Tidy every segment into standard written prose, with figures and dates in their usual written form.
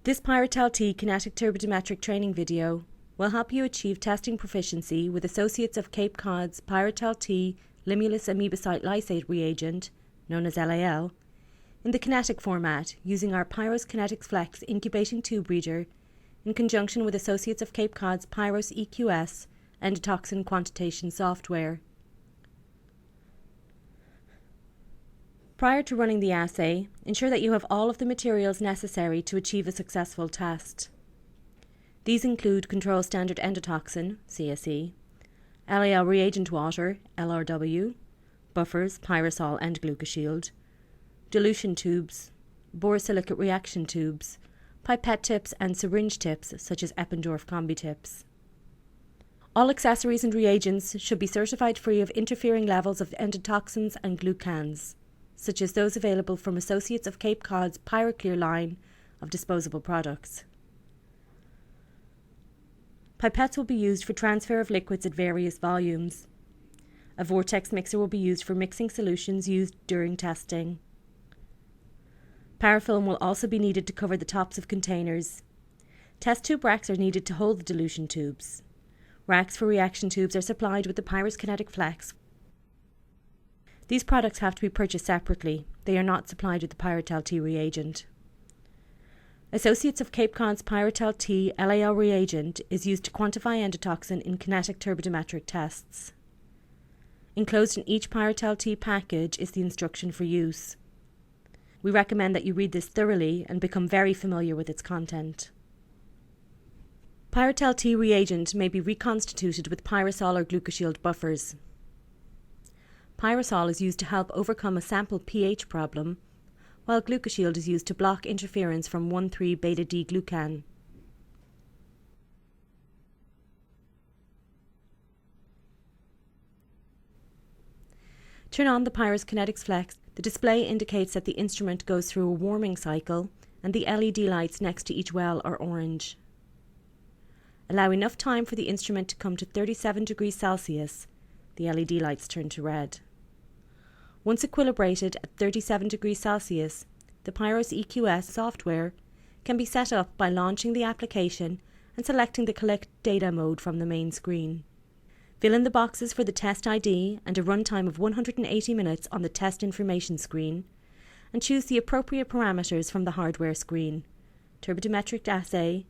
This Pyrotell T kinetic turbidimetric training video will help you achieve testing proficiency with Associates of Cape Cod's Pyrotell T Limulus Amebocyte Lysate reagent, known as LAL, in the kinetic format using our Pyros Kinetix Flex incubating tube reader in conjunction with Associates of Cape Cod's Pyros EQS Endotoxin quantitation software. Prior to running the assay, ensure that you have all of the materials necessary to achieve a successful test. These include control standard endotoxin, CSE, LAL reagent water, LRW, buffers, pyrosol and glucoshield, dilution tubes, borosilicate reaction tubes, pipette tips and syringe tips such as Eppendorf combi tips. All accessories and reagents should be certified free of interfering levels of endotoxins and glucans, such as those available from Associates of Cape Cod's PyroClear line of disposable products. Pipettes will be used for transfer of liquids at various volumes. A vortex mixer will be used for mixing solutions used during testing. Parafilm will also be needed to cover the tops of containers. Test tube racks are needed to hold the dilution tubes. Racks for reaction tubes are supplied with the Pyros Kinetix Flex. These products have to be purchased separately. They are not supplied with the Pyrotell T reagent. Associates of Cape Cod's Pyrotell T LAL reagent is used to quantify endotoxin in kinetic turbidimetric tests. Enclosed in each Pyrotell T package is the instruction for use. We recommend that you read this thoroughly and become very familiar with its content. Pyrotell T reagent may be reconstituted with pyrosol or glucoshield buffers. Pyrosol is used to help overcome a sample pH problem, while glucoshield is used to block interference from 1,3-beta-D-glucan. Turn on the Pyros Kinetix Flex. The display indicates that the instrument goes through a warming cycle and the LED lights next to each well are orange. Allow enough time for the instrument to come to 37 degrees Celsius. The LED lights turn to red. Once equilibrated at 37 degrees Celsius, the Pyros EQS software can be set up by launching the application and selecting the Collect Data mode from the main screen. Fill in the boxes for the test ID and a runtime of 180 minutes on the test information screen, and choose the appropriate parameters from the hardware screen: turbidimetric assay,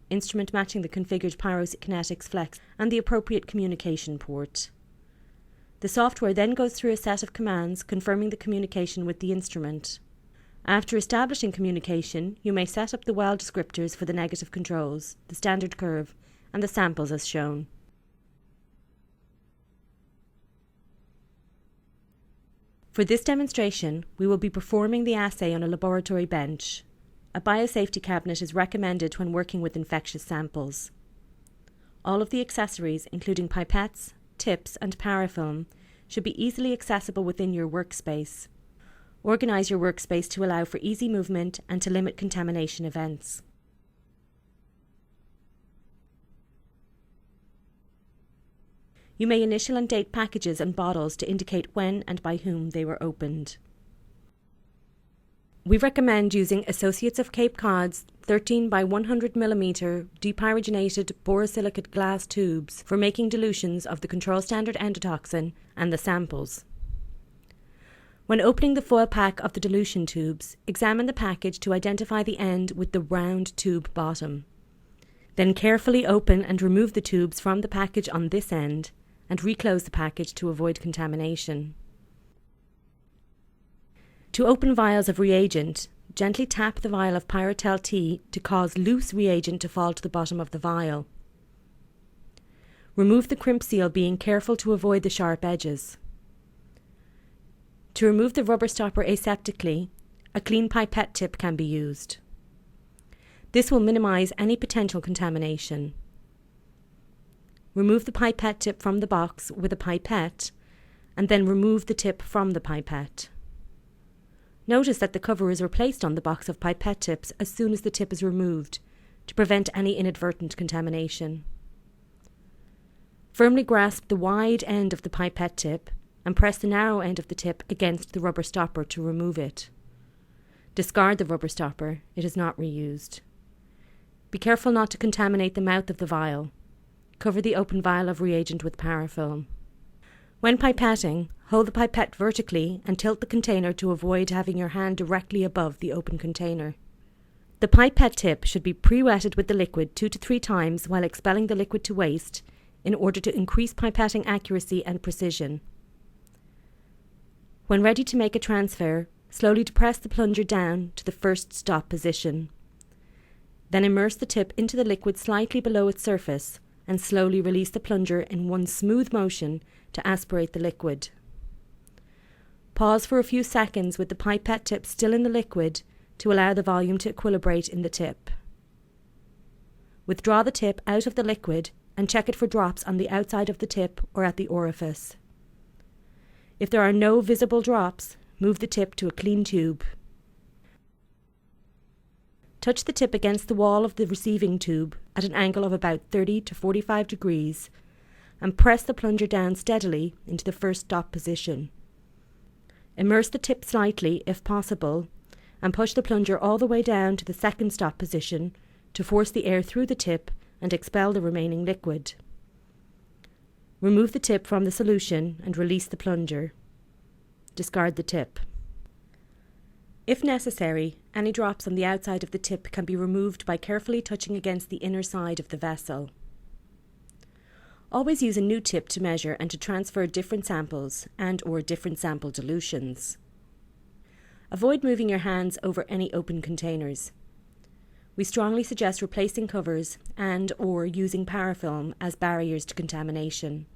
instrument matching the configured Pyros Kinetix Flex, and the appropriate communication port. The software then goes through a set of commands confirming the communication with the instrument. After establishing communication, you may set up the well descriptors for the negative controls, the standard curve, and the samples as shown. For this demonstration, we will be performing the assay on a laboratory bench. A biosafety cabinet is recommended when working with infectious samples. All of the accessories, including pipettes, tips and parafilm, should be easily accessible within your workspace. Organize your workspace to allow for easy movement and to limit contamination events. You may initial and date packages and bottles to indicate when and by whom they were opened. We recommend using Associates of Cape Cod's 13 by 100 mm depyrogenated borosilicate glass tubes for making dilutions of the control standard endotoxin and the samples. When opening the foil pack of the dilution tubes, examine the package to identify the end with the round tube bottom. Then carefully open and remove the tubes from the package on this end and reclose the package to avoid contamination. To open vials of reagent, gently tap the vial of Pyrotell T to cause loose reagent to fall to the bottom of the vial. Remove the crimp seal, being careful to avoid the sharp edges. To remove the rubber stopper aseptically, a clean pipette tip can be used. This will minimize any potential contamination. Remove the pipette tip from the box with a pipette, and then remove the tip from the pipette. Notice that the cover is replaced on the box of pipette tips as soon as the tip is removed, to prevent any inadvertent contamination. Firmly grasp the wide end of the pipette tip and press the narrow end of the tip against the rubber stopper to remove it. Discard the rubber stopper, it is not reused. Be careful not to contaminate the mouth of the vial. Cover the open vial of reagent with parafilm. When pipetting, hold the pipette vertically and tilt the container to avoid having your hand directly above the open container. The pipette tip should be pre-wetted with the liquid 2 to 3 times while expelling the liquid to waste in order to increase pipetting accuracy and precision. When ready to make a transfer, slowly depress the plunger down to the first stop position. Then immerse the tip into the liquid slightly below its surface and slowly release the plunger in one smooth motion to aspirate the liquid. Pause for a few seconds with the pipette tip still in the liquid to allow the volume to equilibrate in the tip. Withdraw the tip out of the liquid and check it for drops on the outside of the tip or at the orifice. If there are no visible drops, move the tip to a clean tube. Touch the tip against the wall of the receiving tube at an angle of about 30 to 45 degrees and press the plunger down steadily into the first stop position. Immerse the tip slightly, if possible, and push the plunger all the way down to the second stop position to force the air through the tip and expel the remaining liquid. Remove the tip from the solution and release the plunger. Discard the tip. If necessary, any drops on the outside of the tip can be removed by carefully touching against the inner side of the vessel. Always use a new tip to measure and to transfer different samples and/or different sample dilutions. Avoid moving your hands over any open containers. We strongly suggest replacing covers and/or using parafilm as barriers to contamination.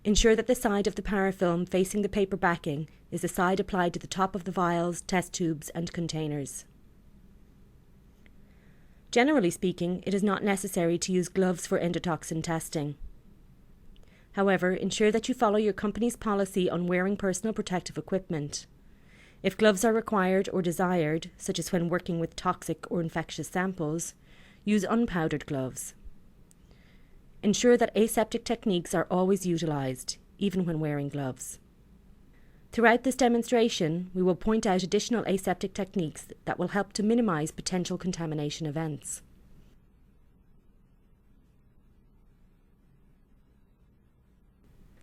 Ensure that the side of the parafilm facing the paper backing is the side applied to the top of the vials, test tubes, and containers. Generally speaking, it is not necessary to use gloves for endotoxin testing. However, ensure that you follow your company's policy on wearing personal protective equipment. If gloves are required or desired, such as when working with toxic or infectious samples, use unpowdered gloves. Ensure that aseptic techniques are always utilised, even when wearing gloves. Throughout this demonstration, we will point out additional aseptic techniques that will help to minimise potential contamination events.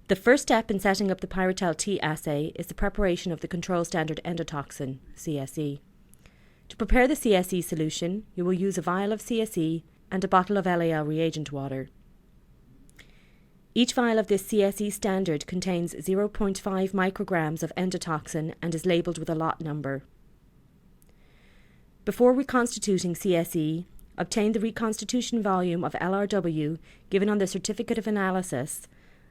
The first step in setting up the Pyrotell T assay is the preparation of the control standard endotoxin, CSE. To prepare the CSE solution, you will use a vial of CSE and a bottle of LAL reagent water. Each vial of this CSE standard contains 0.5 micrograms of endotoxin and is labelled with a lot number. Before reconstituting CSE, obtain the reconstitution volume of LRW given on the Certificate of Analysis,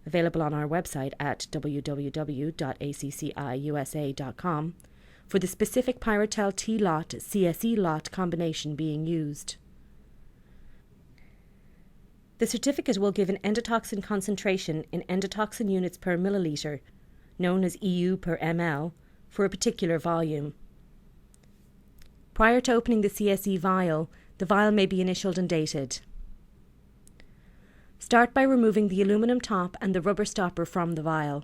available on our website at www.accciusa.com, for the specific Pyrotell T lot CSE lot combination being used. The certificate will give an endotoxin concentration in endotoxin units per milliliter, known as EU per ml, for a particular volume. Prior to opening the CSE vial, the vial may be initialed and dated. Start by removing the aluminum top and the rubber stopper from the vial.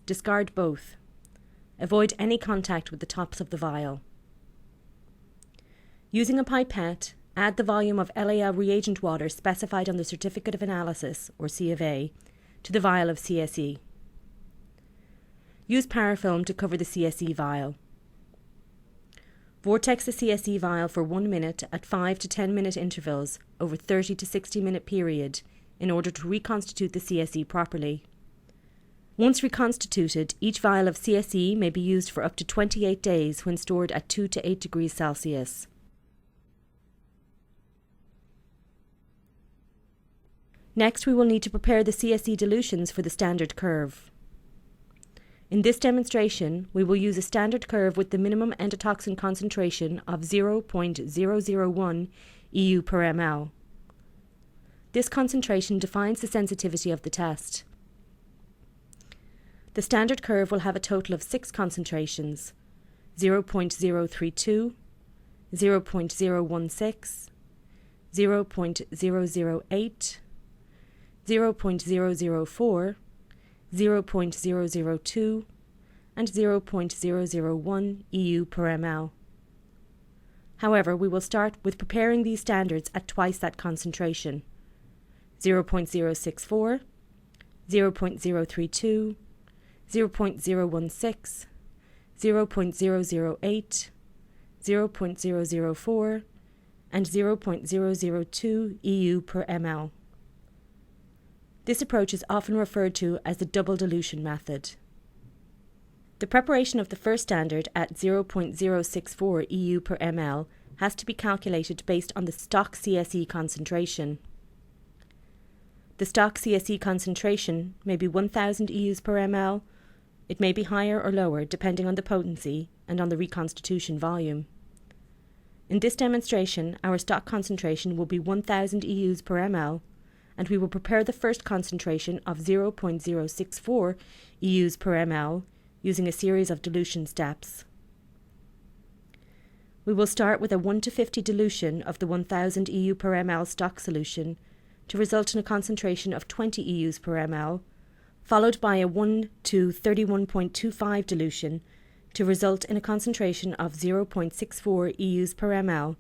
Discard both. Avoid any contact with the tops of the vial. Using a pipette, add the volume of LAL reagent water specified on the Certificate of Analysis, or C of A, to the vial of CSE. Use parafilm to cover the CSE vial. Vortex the CSE vial for 1 minute at 5 to 10 minute intervals over 30 to 60 minute period in order to reconstitute the CSE properly. Once reconstituted, each vial of CSE may be used for up to 28 days when stored at 2 to 8 degrees Celsius. Next, we will need to prepare the CSE dilutions for the standard curve. In this demonstration, we will use a standard curve with the minimum endotoxin concentration of 0.001 EU per ml. This concentration defines the sensitivity of the test. The standard curve will have a total of 6 concentrations: 0.032, 0.016, 0.008, 0.004, 0.002, and 0.001 EU per ml. However, we will start with preparing these standards at twice that concentration: 0.064, 0.032, 0.016, 0.008, 0.004, and 0.002 EU per ml. This approach is often referred to as the double dilution method. The preparation of the first standard at 0.064 EU per ml has to be calculated based on the stock CSE concentration. The stock CSE concentration may be 1000 EUs per ml. It may be higher or lower depending on the potency and on the reconstitution volume. In this demonstration, our stock concentration will be 1000 EUs per ml, and we will prepare the first concentration of 0.064 EUs per ml using a series of dilution steps. We will start with a 1 to 50 dilution of the 1000 EU per ml stock solution to result in a concentration of 20 EUs per ml, followed by a 1 to 31.25 dilution to result in a concentration of 0.64 EUs per ml,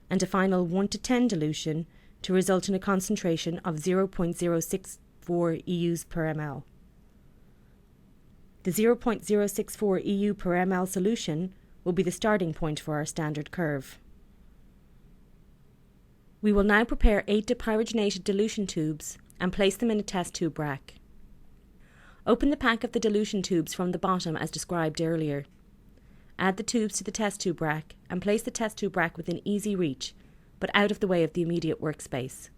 and a final 1 to 10 dilution to result in a concentration of 0.064 EUs per ml. The 0.064 EU per ml solution will be the starting point for our standard curve. We will now prepare 8 depyrogenated dilution tubes and place them in a test tube rack. Open the pack of the dilution tubes from the bottom as described earlier. Add the tubes to the test tube rack and place the test tube rack within easy reach, but out of the way of the immediate workspace.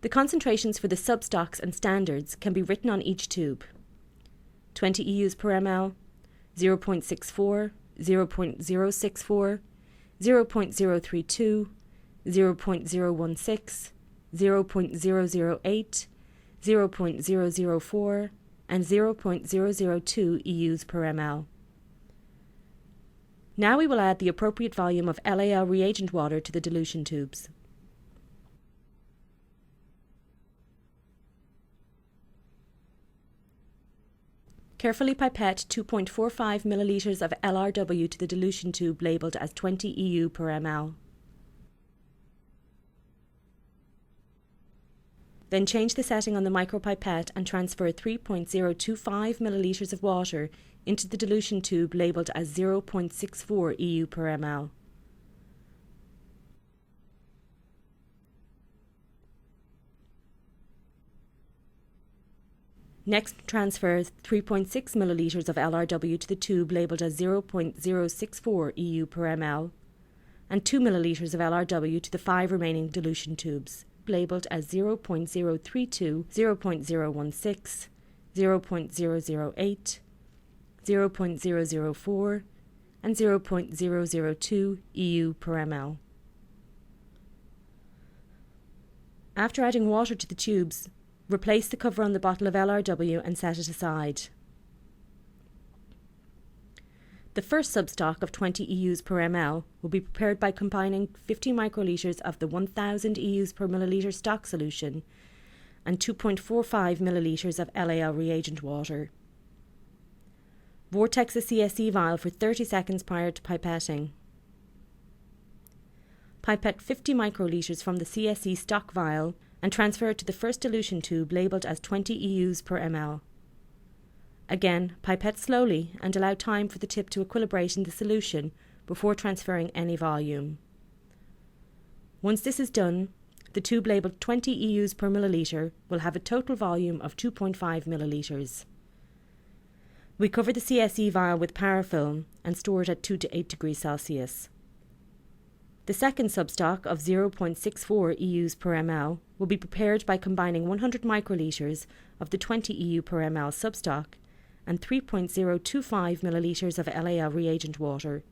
The concentrations for the substocks and standards can be written on each tube: 20 EUs per ml, 0.64, 0.064, 0.032, 0.016, 0.008, 0.004, and 0.002 EUs per ml. Now we will add the appropriate volume of LAL reagent water to the dilution tubes. Carefully pipette 2.45 milliliters of LRW to the dilution tube labelled as 20 EU per ml. Then change the setting on the micropipette and transfer 3.025 milliliters of water into the dilution tube labelled as 0.64 EU per ml. Next, transfer 3.6 milliliters of LRW to the tube labelled as 0.064 EU per ml, and 2 milliliters of LRW to the 5 remaining dilution tubes, labelled as 0.032, 0.016, 0.008, 0.004, and 0.002 EU per ml. After adding water to the tubes, replace the cover on the bottle of LRW and set it aside. The first substock of 20 EUs per ml will be prepared by combining 50 microlitres of the 1000 EUs per milliliter stock solution and 2.45 millilitres of LAL reagent water. Vortex a CSE vial for 30 seconds prior to pipetting. Pipette 50 microlitres from the CSE stock vial and transfer it to the first dilution tube labelled as 20 EUs per ml. Again, pipette slowly and allow time for the tip to equilibrate in the solution before transferring any volume. Once this is done, the tube labelled 20 EUs per milliliter will have a total volume of 2.5 millilitres. We cover the CSE vial with parafilm and store it at 2 to 8 degrees Celsius. The second substock of 0.64 EUs per ml will be prepared by combining 100 microlitres of the 20 EU per ml substock and 3.025 millilitres of LAL reagent water.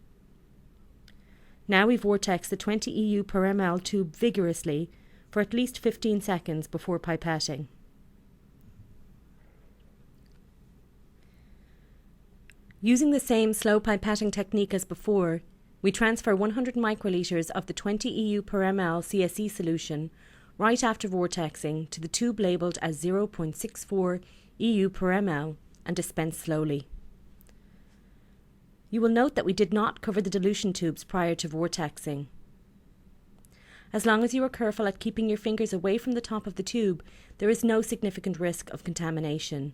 Now we vortex the 20 EU per ml tube vigorously for at least 15 seconds before pipetting. Using the same slow pipetting technique as before, we transfer 100 microlitres of the 20 EU per ml CSE solution right after vortexing to the tube labelled as 0.64 EU per ml and dispense slowly. You will note that we did not cover the dilution tubes prior to vortexing. As long as you are careful at keeping your fingers away from the top of the tube, there is no significant risk of contamination.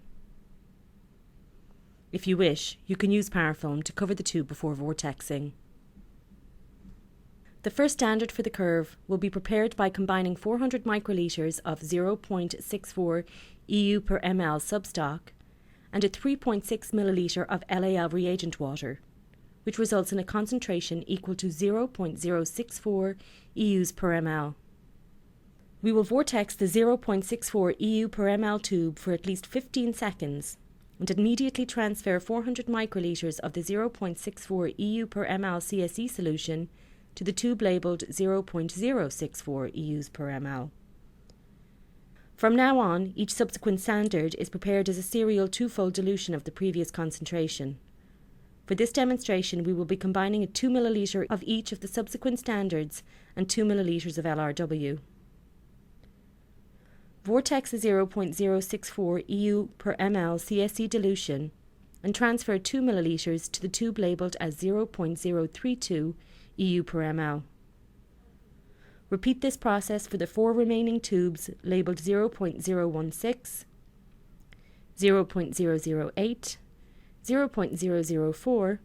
If you wish, you can use parafilm to cover the tube before vortexing. The first standard for the curve will be prepared by combining 400 microliters of 0.64 EU per ml substock and a 3.6 milliliter of LAL reagent water, which results in a concentration equal to 0.064 EUs per ml. We will vortex the 0.64 EU per ml tube for at least 15 seconds and immediately transfer 400 microliters of the 0.64 EU per ml CSE solution to the tube labelled 0.064 EUs per ml. From now on, each subsequent standard is prepared as a serial two-fold dilution of the previous concentration. For this demonstration, we will be combining a 2 milliliter of each of the subsequent standards and 2 milliliters of LRW. Vortex the 0.064 EU per ml CSE dilution and transfer 2 milliliters to the tube labelled as 0.032 EU per ml. Repeat this process for the 4 remaining tubes labelled 0.016, 0.008, 0.004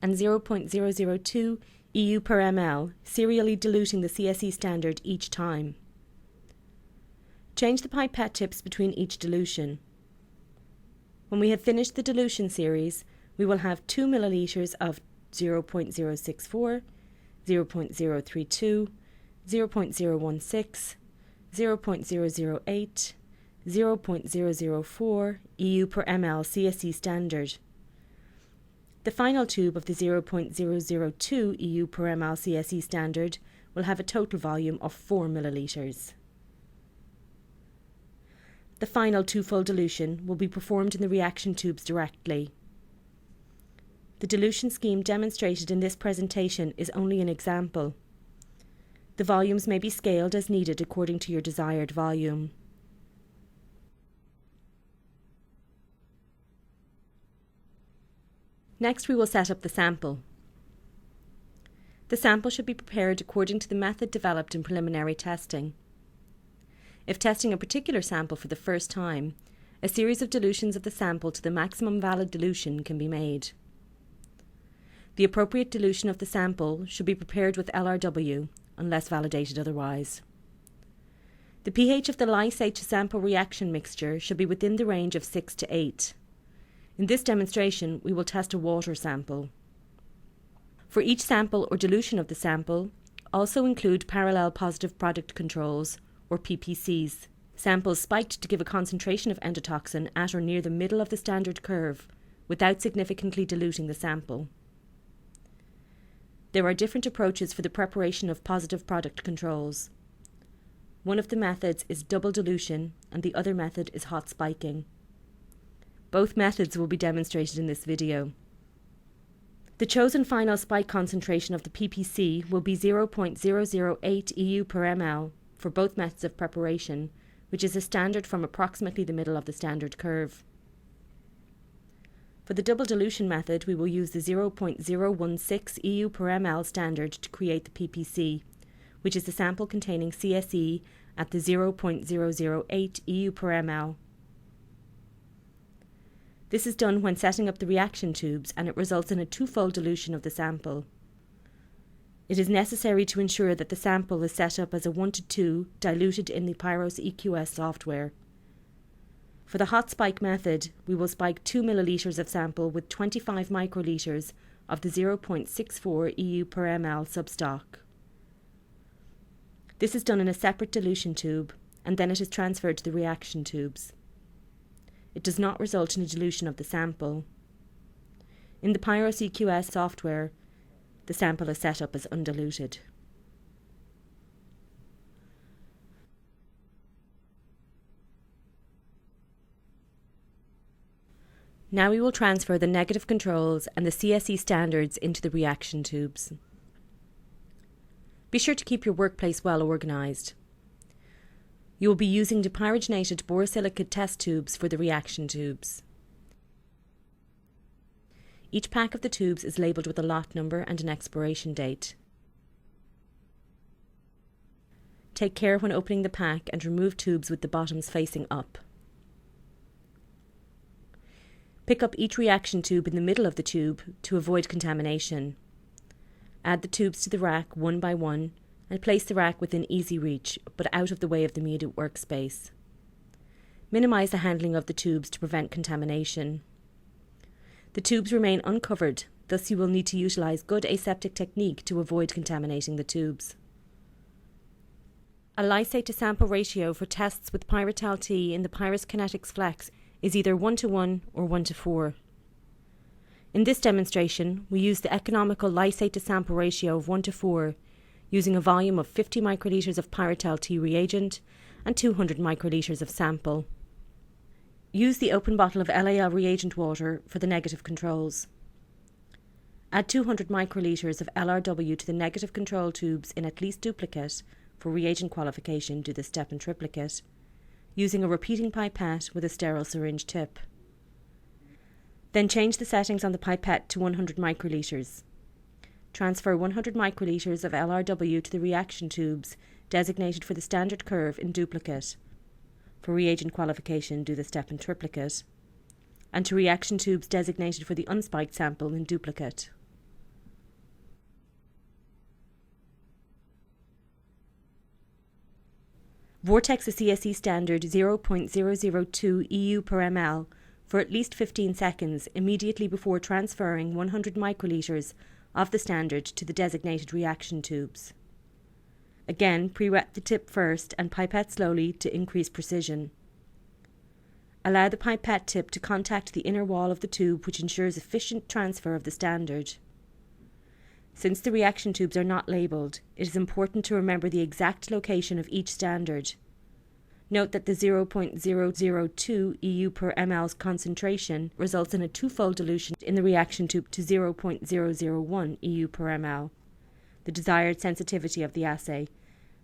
and 0.002 EU per ml, serially diluting the CSE standard each time. Change the pipette tips between each dilution. When we have finished the dilution series, we will have 2 milliliters of 0.064, 0.032, 0.016, 0.008, 0.004 EU per ml CSE standard. The final tube of the 0.002 EU per ml CSE standard will have a total volume of 4 milliliters. The final two-fold dilution will be performed in the reaction tubes directly. The dilution scheme demonstrated in this presentation is only an example. The volumes may be scaled as needed according to your desired volume. Next, we will set up the sample. The sample should be prepared according to the method developed in preliminary testing. If testing a particular sample for the first time, a series of dilutions of the sample to the maximum valid dilution can be made. The appropriate dilution of the sample should be prepared with LRW, unless validated otherwise. The pH of the lysate to sample reaction mixture should be within the range of 6 to 8. In this demonstration, we will test a water sample. For each sample or dilution of the sample, also include parallel positive product controls, or PPCs, samples spiked to give a concentration of endotoxin at or near the middle of the standard curve, without significantly diluting the sample. There are different approaches for the preparation of positive product controls. One of the methods is double dilution and the other method is hot spiking. Both methods will be demonstrated in this video. The chosen final spike concentration of the PPC will be 0.008 EU per ml for both methods of preparation, which is a standard from approximately the middle of the standard curve. For the double dilution method, we will use the 0.016 EU per ml standard to create the PPC, which is the sample containing CSE at the 0.008 EU per ml. This is done when setting up the reaction tubes, and it results in a two-fold dilution of the sample. It is necessary to ensure that the sample is set up as a 1:2 diluted in the Pyros EQS software. For the hot spike method, we will spike 2 milliliters of sample with 25 microliters of the 0.64 EU per ml substock. This is done in a separate dilution tube, and then it is transferred to the reaction tubes. It does not result in a dilution of the sample. In the Pyros EQS software, the sample is set up as undiluted. Now we will transfer the negative controls and the CSE standards into the reaction tubes. Be sure to keep your workplace well organised. You will be using depyrogenated borosilicate test tubes for the reaction tubes. Each pack of the tubes is labelled with a lot number and an expiration date. Take care when opening the pack and remove tubes with the bottoms facing up. Pick up each reaction tube in the middle of the tube to avoid contamination. Add the tubes to the rack one by one and place the rack within easy reach, but out of the way of the immediate workspace. Minimise the handling of the tubes to prevent contamination. The tubes remain uncovered, thus you will need to utilise good aseptic technique to avoid contaminating the tubes. A lysate to sample ratio for tests with Pyrotell T in the Pyros Kinetix Flex is either 1:1 or 1:4. In this demonstration, we use the economical lysate to sample ratio of 1:4, using a volume of 50 microlitres of Pyrotell T reagent and 200 microlitres of sample. Use the open bottle of LAL reagent water for the negative controls. Add 200 microlitres of LRW to the negative control tubes in at least duplicate. For reagent qualification, do the step in triplicate, using a repeating pipette with a sterile syringe tip. Then change the settings on the pipette to 100 microlitres. Transfer 100 microlitres of LRW to the reaction tubes designated for the standard curve in duplicate. For reagent qualification, do the step in triplicate, and to reaction tubes designated for the unspiked sample in duplicate. Vortex the CSE standard 0.002 EU per ml for at least 15 seconds immediately before transferring 100 microlitres of the standard to the designated reaction tubes. Again, pre-wet the tip first and pipette slowly to increase precision. Allow the pipette tip to contact the inner wall of the tube, which ensures efficient transfer of the standard. Since the reaction tubes are not labelled, it is important to remember the exact location of each standard. Note that the 0.002 EU per ml's concentration results in a twofold dilution in the reaction tube to 0.001 EU per ml, the desired sensitivity of the assay,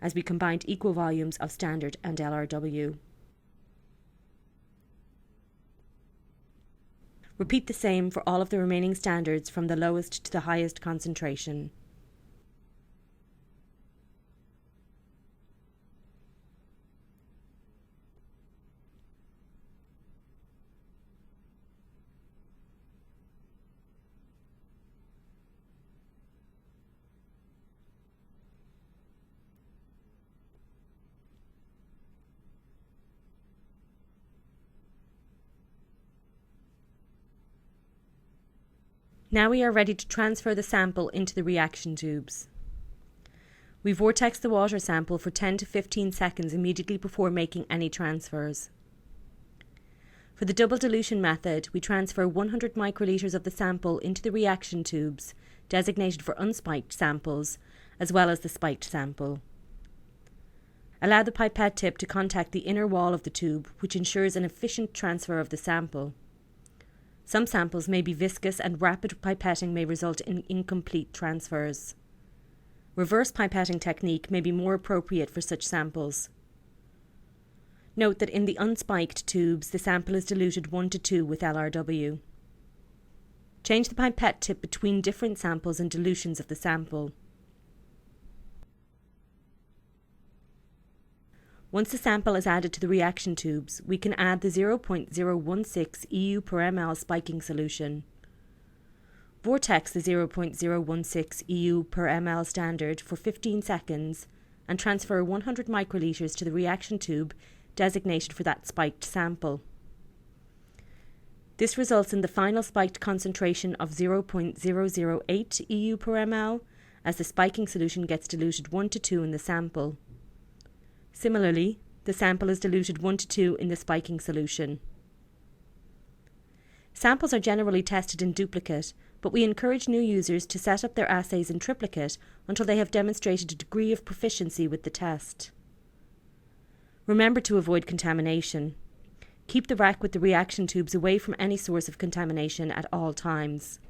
as we combined equal volumes of standard and LRW. Repeat the same for all of the remaining standards from the lowest to the highest concentration. Now we are ready to transfer the sample into the reaction tubes. We vortex the water sample for 10 to 15 seconds immediately before making any transfers. For the double dilution method, we transfer 100 microlitres of the sample into the reaction tubes, designated for unspiked samples, as well as the spiked sample. Allow the pipette tip to contact the inner wall of the tube, which ensures an efficient transfer of the sample. Some samples may be viscous and rapid pipetting may result in incomplete transfers. Reverse pipetting technique may be more appropriate for such samples. Note that in the unspiked tubes, the sample is diluted 1:2 with LRW. Change the pipette tip between different samples and dilutions of the sample. Once the sample is added to the reaction tubes, we can add the 0.016 EU per ml spiking solution. Vortex the 0.016 EU per ml standard for 15 seconds and transfer 100 microlitres to the reaction tube designated for that spiked sample. This results in the final spiked concentration of 0.008 EU per ml as the spiking solution gets diluted 1:2 in the sample. Similarly, the sample is diluted 1:2 in the spiking solution. Samples are generally tested in duplicate, but we encourage new users to set up their assays in triplicate until they have demonstrated a degree of proficiency with the test. Remember to avoid contamination. Keep the rack with the reaction tubes away from any source of contamination at all times.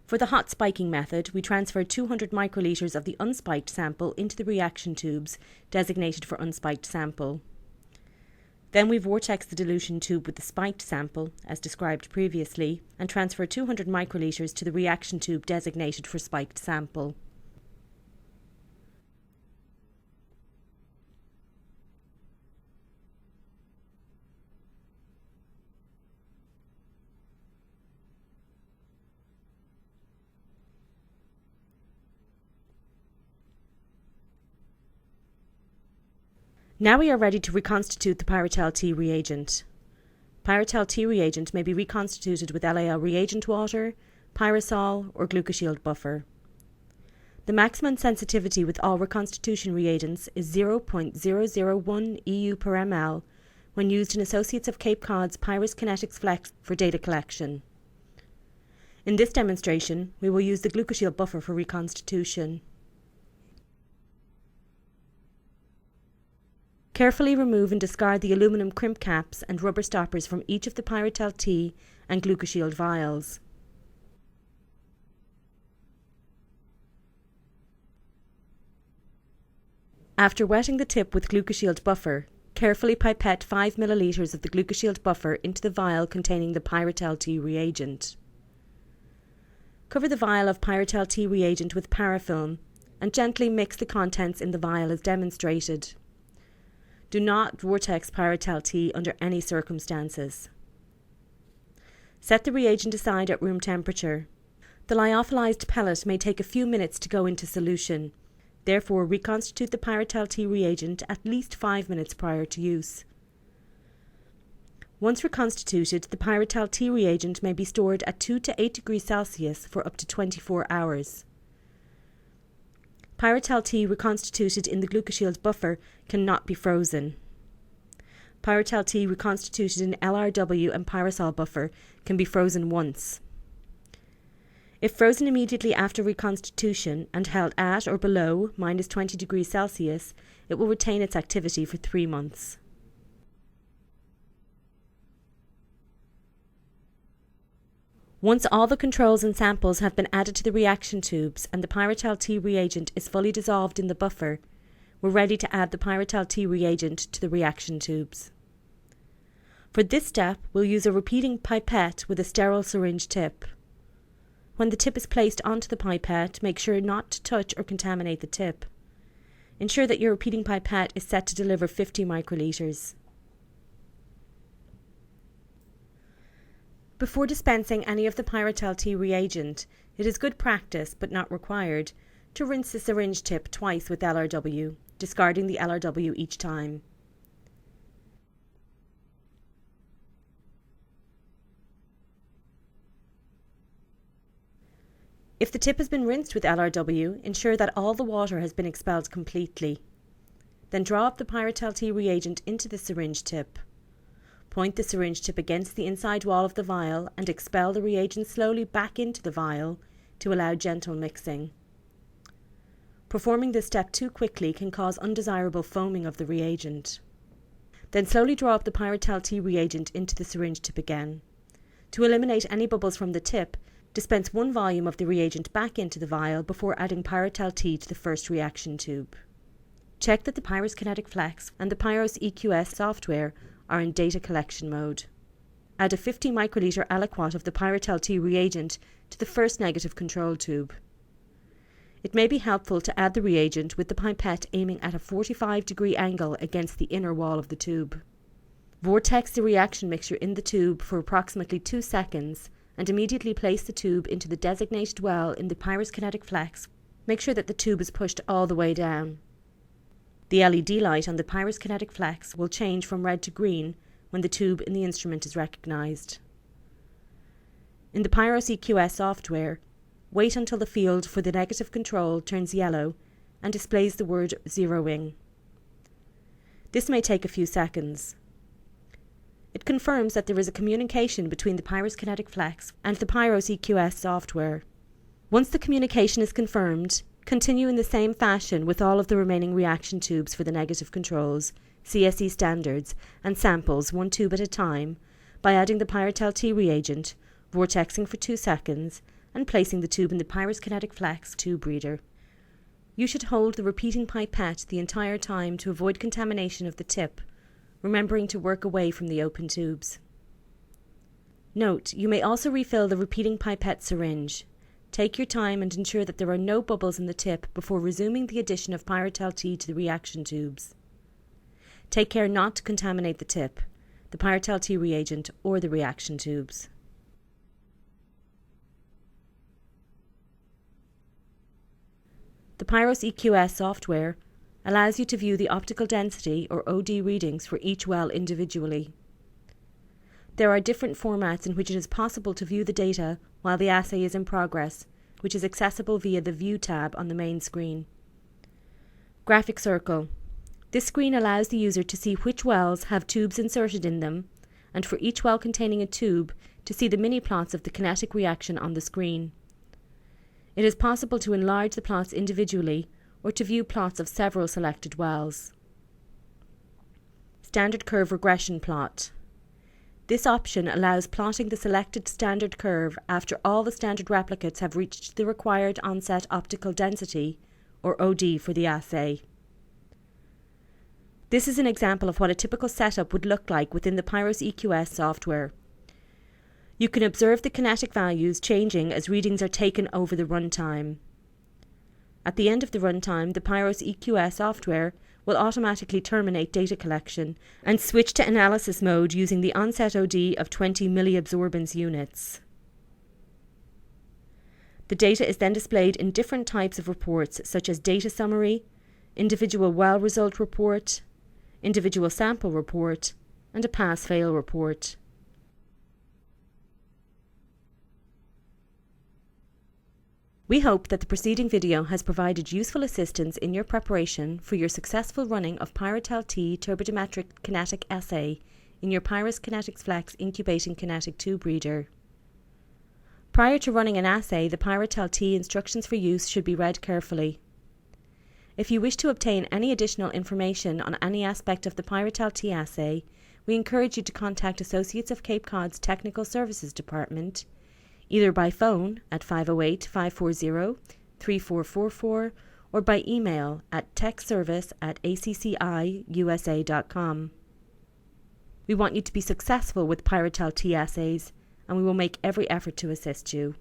For the hot spiking method, we transfer 200 microlitres of the unspiked sample into the reaction tubes designated for unspiked sample. Then we vortex the dilution tube with the spiked sample, as described previously, and transfer 200 microliters to the reaction tube designated for spiked sample. Now we are ready to reconstitute the Pyrotell T reagent. Pyrotell T reagent may be reconstituted with LAL reagent water, pyrosol, or glucoshield buffer. The maximum sensitivity with all reconstitution reagents is 0.001 EU per ml when used in Associates of Cape Cod's Pyros Kinetix Flex for data collection. In this demonstration, we will use the glucoshield buffer for reconstitution. Carefully remove and discard the aluminum crimp caps and rubber stoppers from each of the Pyrotell T and glucoshield vials. After wetting the tip with glucoshield buffer, carefully pipette 5 ml of the glucoshield buffer into the vial containing the Pyrotell T reagent. Cover the vial of Pyrotell T reagent with parafilm and gently mix the contents in the vial as demonstrated. Do not vortex Pyrotell T under any circumstances. Set the reagent aside at room temperature. The lyophilized pellet may take a few minutes to go into solution. Therefore, reconstitute the Pyrotell T reagent at least 5 minutes prior to use. Once reconstituted, the Pyrotell T reagent may be stored at 2 to 8 degrees Celsius for up to 24 hours. Pyrotell T reconstituted in the glucoshield buffer cannot be frozen. Pyrotell T reconstituted in LRW and pyrosol buffer can be frozen once. If frozen immediately after reconstitution and held at or below -20 degrees Celsius, it will retain its activity for 3 months. Once all the controls and samples have been added to the reaction tubes and the Pyrotell T reagent is fully dissolved in the buffer, we're ready to add the Pyrotell T reagent to the reaction tubes. For this step, we'll use a repeating pipette with a sterile syringe tip. When the tip is placed onto the pipette, make sure not to touch or contaminate the tip. Ensure that your repeating pipette is set to deliver 50 microliters. Before dispensing any of the Pyrotell T reagent, it is good practice, but not required, to rinse the syringe tip twice with LRW, discarding the LRW each time. If the tip has been rinsed with LRW, ensure that all the water has been expelled completely. Then draw up the Pyrotell T reagent into the syringe tip. Point the syringe tip against the inside wall of the vial and expel the reagent slowly back into the vial to allow gentle mixing. Performing this step too quickly can cause undesirable foaming of the reagent. Then slowly draw up the Pyrotell T reagent into the syringe tip again. To eliminate any bubbles from the tip, dispense 1 volume of the reagent back into the vial before adding Pyrotell T to the first reaction tube. Check that the Pyros Kinetix Flex and the Pyros EQS software are in data collection mode. Add a 50 microliter aliquot of the Pyrotell T reagent to the first negative control tube. It may be helpful to add the reagent with the pipette aiming at a 45-degree angle against the inner wall of the tube. Vortex the reaction mixture in the tube for approximately 2 seconds and immediately place the tube into the designated well in the Pyros Kinetix Flex. Make sure that the tube is pushed all the way down. The LED light on the Pyros Kinetix Flex will change from red to green when the tube in the instrument is recognised. In the Pyros EQS software, wait until the field for the negative control turns yellow and displays the word zeroing. This may take a few seconds. It confirms that there is a communication between the Pyros Kinetix Flex and the Pyros EQS software. Once the communication is confirmed, continue in the same fashion with all of the remaining reaction tubes for the negative controls, CSE standards, and samples 1 tube at a time by adding the Pyrotell T reagent, vortexing for 2 seconds, and placing the tube in the Pyros Kinetix Flex tube reader. You should hold the repeating pipette the entire time to avoid contamination of the tip, remembering to work away from the open tubes. Note, you may also refill the repeating pipette syringe. Take your time and ensure that there are no bubbles in the tip before resuming the addition of Pyrotell T to the reaction tubes. Take care not to contaminate the tip, the Pyrotell T reagent, or the reaction tubes. The Pyros EQS software allows you to view the optical density or OD readings for each well individually. There are different formats in which it is possible to view the data while the assay is in progress, which is accessible via the View tab on the main screen. Graphic circle. This screen allows the user to see which wells have tubes inserted in them, and for each well containing a tube, to see the mini plots of the kinetic reaction on the screen. It is possible to enlarge the plots individually or to view plots of several selected wells. Standard curve regression plot. This option allows plotting the selected standard curve after all the standard replicates have reached the required onset optical density, or OD, for the assay. This is an example of what a typical setup would look like within the Pyros EQS software. You can observe the kinetic values changing as readings are taken over the runtime. At the end of the runtime, the Pyros EQS software will automatically terminate data collection and switch to analysis mode using the onset OD of 20 milliabsorbance units. The data is then displayed in different types of reports such as data summary, individual well result report, individual sample report, and a pass-fail report. We hope that the preceding video has provided useful assistance in your preparation for your successful running of Pyrotell T turbidimetric kinetic assay in your Pyros Kinetix Flex incubating kinetic tube reader. Prior to running an assay, the Pyrotell T instructions for use should be read carefully. If you wish to obtain any additional information on any aspect of the Pyrotell T assay, we encourage you to contact Associates of Cape Cod's Technical Services Department, either by phone at 508-540-3444 or by email at techservice@accciusa.com. We want you to be successful with Pyrotell T assays, and we will make every effort to assist you.